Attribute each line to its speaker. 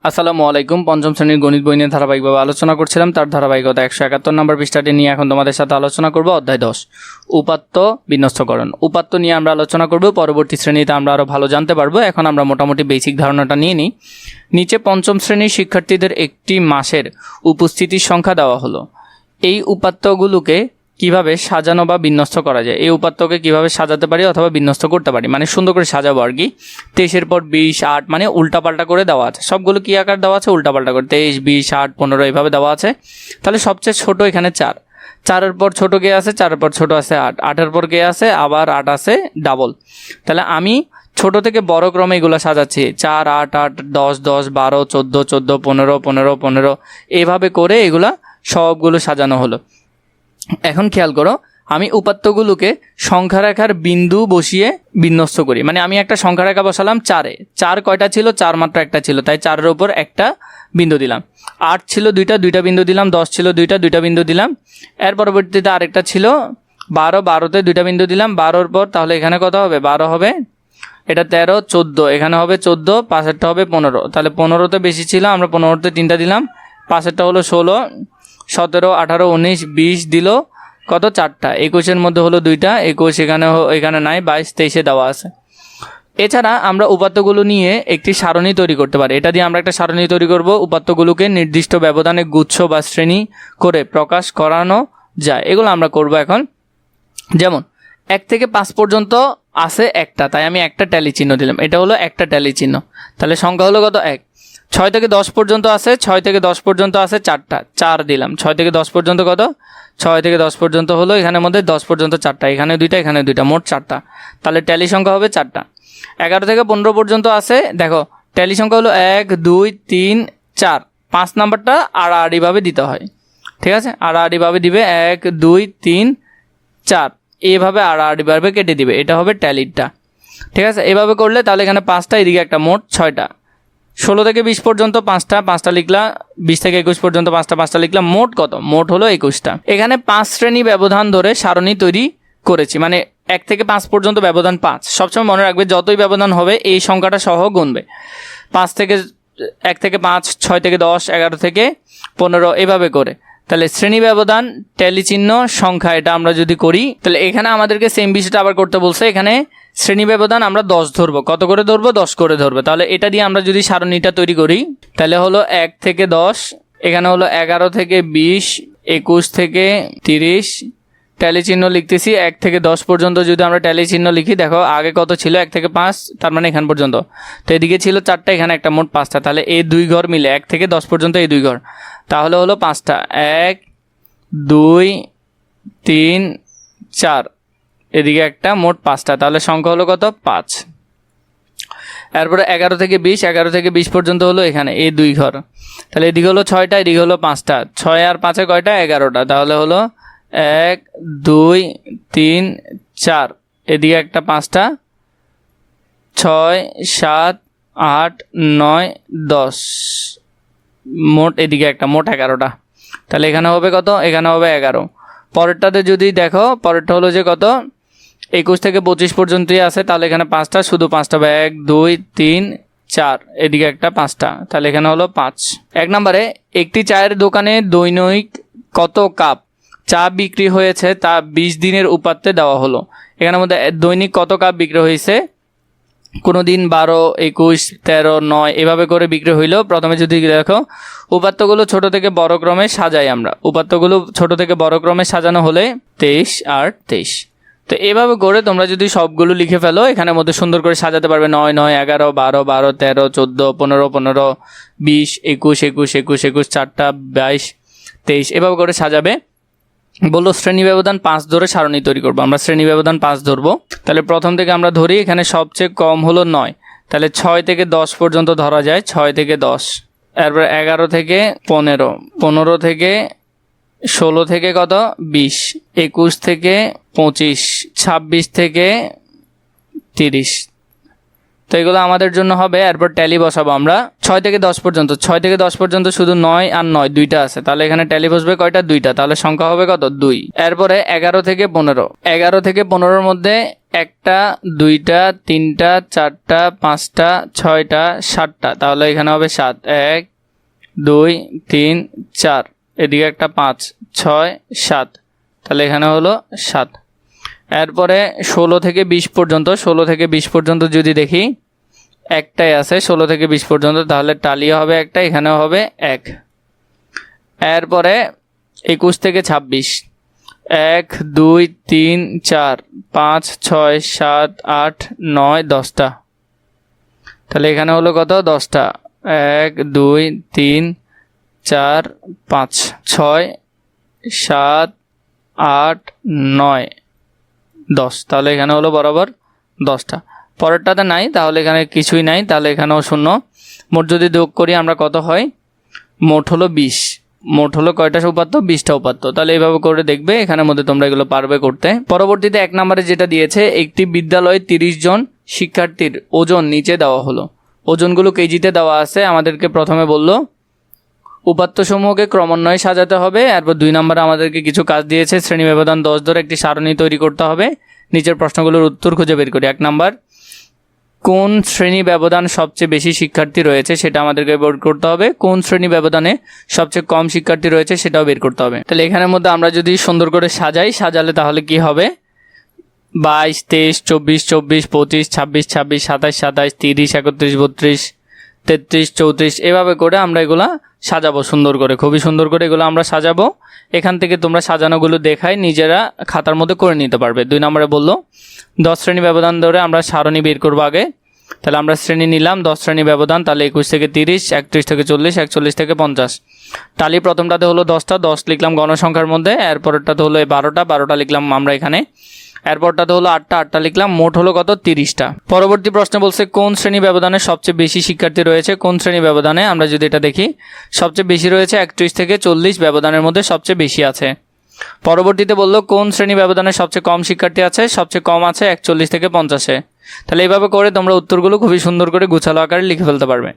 Speaker 1: আসসালামু আলাইকুম। পঞ্চম শ্রেণীর গণিত বই নিয়ে ধারাবাহিকভাবে আলোচনা করছিলাম। তার ধারাবাহিকতা 171 নম্বর পৃষ্ঠাটি নিয়ে এখন তোমাদের সাথে আলোচনা করব। অধ্যায় 10 উপাত্ত বিন্যস্তকরণ। উপাত্ত নিয়ে আমরা আলোচনা করব। পরবর্তী শ্রেণীতে আমরা আরও ভালো জানতে পারবো। এখন আমরা মোটামুটি বেসিক ধারণাটা নিয়ে নিই। নিচে পঞ্চম শ্রেণীর শিক্ষার্থীদের একটি মাসের উপস্থিতির সংখ্যা দেওয়া হলো। এই উপাত্তগুলোকে কিভাবে সাজানো বা বিন্যস্ত করা যায়, এই উপাত্তকে কিভাবে সাজাতে পারি অথবা বিন্যস্ত করতে পারি, মানে সুন্দর করে সাজাবো আর কি। 23-এর পর 20, 8 মানে উল্টাপাল্টা করে দেওয়া আছে। সবগুলো কি আকার দেওয়া আছে? উল্টাপাল্টা করে 23, 20, 8, 15 এইভাবে দেওয়া আছে। তাহলে সবচেয়ে ছোট এখানে 4, 4-এর পর ছোট কে আছে? 4-এর পর ছোট আছে 8, 8-এর পর কে আছে? আবার 8 আছে ডাবল। তাহলে আমি ছোট থেকে বড় ক্রমে এগুলো সাজাচ্ছি। 4, 8, 8, 10, 10, 12, 14, 14, 15, 15, 15 এইভাবে করে এগুলা সবগুলো সাজানো হলো। এখন খেয়াল করো, আমি উপাত্তগুলোকে সংখ্যা রেখার বিন্দু বসিয়ে বিন্যস্ত করি। মানে আমি একটা সংখ্যা রেখা বসালাম 4-এ। 4 কয়টা ছিল? 4 মাত্র একটা ছিল, তাই 4-এর উপর একটা বিন্দু দিলাম। 8 ছিল 2টা বিন্দু দিলাম। 10 ছিল 2টা বিন্দু দিলাম। এর পরবর্তীতে আরেকটা ছিল 12, 12তে 2টা বিন্দু দিলাম। 12-এর পর তাহলে এখানে কত হবে? 12 হবে, এটা 13, 14, এখানে হবে 14, পাশেরটা হবে 15। তাহলে 15তে বেশি ছিল, আমরা 15তে 3টা দিলাম। পাশেরটা হলো 16, 17, 18, 19, 20 দিল কত? 4টা। 21-এর মধ্যে হলো 2টা, 21 এখানে নাই, 22, 23-এ দেওয়া আছে। এছাড়া আমরা উপাত্তগুলো নিয়ে একটি সারণী তৈরি করতে পারি। এটা দিয়ে আমরা একটা সারণী তৈরি করব। উপাত্তগুলোকে নির্দিষ্ট ব্যবধানে গুচ্ছ বা শ্রেণী করে প্রকাশ করানো যায়। এগুলো আমরা করব এখন। যেমন 1 থেকে 5 পর্যন্ত আছে একটা, তাই আমি একটা ট্যালি চিহ্ন দিলাম। এটা হলো একটা ট্যালি চিহ্ন। তাহলে সংখ্যা হলো কত? 1। 6 থেকে 10 পর্যন্ত আছে, 6 থেকে 10 পর্যন্ত আছে 4টা, 4 দিলাম। 6 থেকে 10 পর্যন্ত কত? 6 থেকে 10 পর্যন্ত হলো এখানের মধ্যে 10 পর্যন্ত 4টা, এখানে 2টা, এখানে 2টা, মোট 4টা। তাহলে ট্যালি সংখ্যা হবে 4টা। 11 থেকে 15 পর্যন্ত আছে, দেখো ট্যালি সংখ্যা হলো 1, 2, 3, 4। 5 নাম্বারটা আড়াআড়িভাবে দিতে হয়, ঠিক আছে? আড়াআড়িভাবে দিবে, 1, 2, 3, 4 এইভাবে আড়াআড়িভাবে কেটে দিবে। এটা হবে ট্যালিটা, ঠিক আছে? এভাবে করলে তাহলে এখানে 5টা, এদিকে একটা, মোট 6টা। 16 থেকে 20 পর্যন্ত 5টা লিখলা, 20 থেকে 21 পর্যন্ত 5টা লিখলাম, মোট কত? মোট হলো 21টা। এখানে 5 শ্রেণী ব্যবধান ধরে সারণী তৈরি করেছি, মানে 1 থেকে 5 পর্যন্ত ব্যবধান 5। সবসময় মনে রাখবে, যতই ব্যবধান হবে এই সংখ্যাটা সহ গুনবে। 1 থেকে 5, 6 থেকে 10, 11 থেকে 15 এভাবে করে। তাহলে শ্রেণী ব্যবধান, ট্যালি চিহ্ন, সংখ্যা, এটা আমরা যদি করি তাহলে এখানে আমাদেরকে সেম বিষয়টা আবার করতে বলছে। এখানে শ্রেণী ব্যবধান আমরা 10 ধরবো। কত করে ধরবো? 10 করে ধরবো। তাহলে এটা দিয়ে আমরা যদি সারণীটা তৈরি করি তাহলে হলো 1 থেকে 10, এখানে হলো 11 থেকে 20, 21 থেকে 30। ট্যালি চিহ্ন লিখতেছি 1 থেকে 10 পর্যন্ত। যদি আমরা ট্যালি চিহ্ন লিখি, দেখো আগে কত ছিল? 1 থেকে 5, তার মানে এখান পর্যন্ত। তো এদিকে ছিল 4টা, এখানে একটা, মোট 5টা। তাহলে এই 2 ঘর মিলে 1 থেকে 10 পর্যন্ত এই 2 ঘর, তাহলে হলো 5টা। 1, 2, 3, 4, এদিকে একটা, মোট 5টা। তাহলে সংখ্যা হলো কত? 5। এরপরে 11 থেকে 20 পর্যন্ত হলো এখানে এই 2 ঘর। তাহলে এদিকে হলো 6টা, এদিকে হলো 5টা। 6 আর 5-এ কয়টা? 11টা। তাহলে হলো 1, 2, 3, 4, এদিকে একটা, 5টা, 6, 7, 8, 9, 10, মোট এদিকে একটা, মোট 11টা। তাহলে এখানে হবে কত? এখানে হবে 11। পরেরটাতে যদি দেখো, পরেরটা হলো যে কত? 21 থেকে 25 পর্যন্তই আছে। তাহলে এখানে 5টা, শুধু 5টা, 1, 2, 3, 4, এদিকে একটা, 5টা। তাহলে এখানে হলো 5। 1 নম্বরে একটি চায়ের দোকানে দৈনিক কত কাপ চা বিক্রি হয়েছে তা 20 দিনের উপাত্তে দেওয়া হলো। এখানের মধ্যে দৈনিক কত কাপ বিক্রি হয়েছে? কোনো দিন 12, 21, 13, 9 এভাবে করে বিক্রি হইলো। প্রথমে যদি দেখো, উপাত্তগুলো ছোট থেকে বড় ক্রমে সাজাই আমরা। উপাত্তগুলো ছোট থেকে বড় ক্রমে সাজানো হলে 23 আর 23। তো এভাবে করে তোমরা যদি সবগুলো লিখে ফেলো, এখানের মধ্যে সুন্দর করে সাজাতে পারবে। 9, 9, 11, 12, 12, 13, 14, 15, 15, 20, 21, 21, 21, 21, 4টা, 22, 23 এভাবে করে সাজাবে। বললো শ্রেণী ব্যবধান 5 ধরে সারণী তৈরি করবো। আমরা শ্রেণী ব্যবধান 5 ধরবো। তাহলে প্রথম থেকে আমরা ধরি, এখানে সবচেয়ে কম হলো 9। তাহলে 6 থেকে 10 পর্যন্ত ধরা যায়, 6 থেকে 10। এরপর 11 থেকে 15, 15 থেকে 16 থেকে কত? 20, 21 থেকে 25, 26 থেকে 30। তো এগুলো আমাদের জন্য হবে। এরপর ট্যালি বসাবো আমরা 6 থেকে 10 পর্যন্ত। 6 থেকে 10 পর্যন্ত শুধু 9 আর 9 দুইটা আছে, তাহলে এখানে ট্যালি বসবে কয়টা? 2টা। তাহলে সংখ্যা হবে কত? 2। এরপরে 11 থেকে 15, 11 থেকে 15-এর মধ্যে একটা, দুইটা, তিনটা, চারটা, পাঁচটা, ছয়টা, সাতটা, তাহলে এখানে হবে 7, 1, 2, 3, 4, এদিকে একটা 5, 6, 7, তাহলে এখানে হলো 7। এরপরে 16 থেকে 20 পর্যন্ত, 16 থেকে 20 পর্যন্ত যদি দেখি একটাই আছে 16 থেকে 20 পর্যন্ত, তাহলে টালি হবে একটা, এখানেও হবে 1। এরপরে 21 থেকে 26, 1, 2, 3, 4, 5, 6, 7, 8, 9, 10টা, তাহলে এখানে হলো কত? 10টা। 1, 2, 3, 4, 5, 6, 7, 8, 9, 10, তাহলে এখানে হলো বরাবর 10টা। পরেরটাতে নাই, তাহলে এখানে কিছুই নাই, তাহলে এখানেও 0। মোট যদি যোগ করি আমরা কত হয়? মোট হলো 20। মোট হলো কয়টা উপাত্ত? 20টা উপাত্ত। তাহলে এইভাবে করে দেখবে, এখানের মধ্যে তোমরা এগুলো পারবে করতে। পরবর্তীতে 1 নম্বরে যেটা দিয়েছে, একটি বিদ্যালয়ে 30 জন শিক্ষার্থীর ওজন নিচে দেওয়া হলো। ওজনগুলো কেজিতে দেওয়া আছে। আমাদেরকে প্রথমে বলল উপাত্তসমূহকে ক্রমান্বয়ে সাজাতে হবে। এরপর 2 নম্বরে আমাদেরকে কিছু কাজ দিয়েছে, শ্রেণী ব্যবধান 10 ধরে একটি সারণী তৈরি করতে হবে। নিচের প্রশ্নগুলোর উত্তর খুঁজে বের করি। 1 নম্বর, কোন শ্রেণী ব্যবধান সবচেয়ে বেশি শিক্ষার্থী রয়েছে সেটা আমাদেরকে বের করতে হবে। কোন শ্রেণী ব্যবধানে সবচেয়ে কম শিক্ষার্থী রয়েছে সেটাও বের করতে হবে। তাহলে এখানের মধ্যে আমরা যদি সুন্দর করে সাজালে তাহলে কি হবে? 22, 23, 24, 24, 25, 26, 26, 27, 27, 30, 31, 32, 33, 34, এভাবে করে আমরা এগুলা সাজাবো সুন্দর করে, খুবই সুন্দর করে এগুলো আমরা সাজাবো। এখান থেকে তোমরা সাজানোগুলো দেখাই নিজেরা খাতার মধ্যে করে নিতে পারবে। 2 নম্বরে বললো 10 শ্রেণী ব্যবধান ধরে আমরা সারণী বের করবো আগে। তাহলে আমরা শ্রেণী নিলাম 10 শ্রেণী ব্যবধান, তাহলে 21 থেকে 30, 31 থেকে 40, 41 থেকে 50। টালি প্রথমটাতে হলো 10টা, 10 লিখলাম গণসংখ্যার মধ্যে। এরপরটাতে হলো 12টা, 12টা লিখলাম আমরা এখানে। এরপরটাতে হলো 8টা, 8টা লিখলাম। মোট হলো কত? 30টা। পরবর্তী প্রশ্নে বলছে কোন শ্রেণী ব্যবধানে সবচেয়ে বেশি শিক্ষার্থী রয়েছে। কোন শ্রেণী ব্যবধানে আমরা যদি এটা দেখি, সবচেয়ে বেশি রয়েছে 31 থেকে 40 ব্যবধানের মধ্যে সবচেয়ে বেশি আছে। পরবর্তীতে বললো কোন শ্রেণী ব্যবধানে সবচেয়ে কম শিক্ষার্থী আছে। সবচেয়ে কম আছে 41 থেকে 50-এ। তাহলে এইভাবে করে তোমরা উত্তরগুলো খুবই সুন্দর করে গুছালো আকারে লিখে ফেলতে পারবে।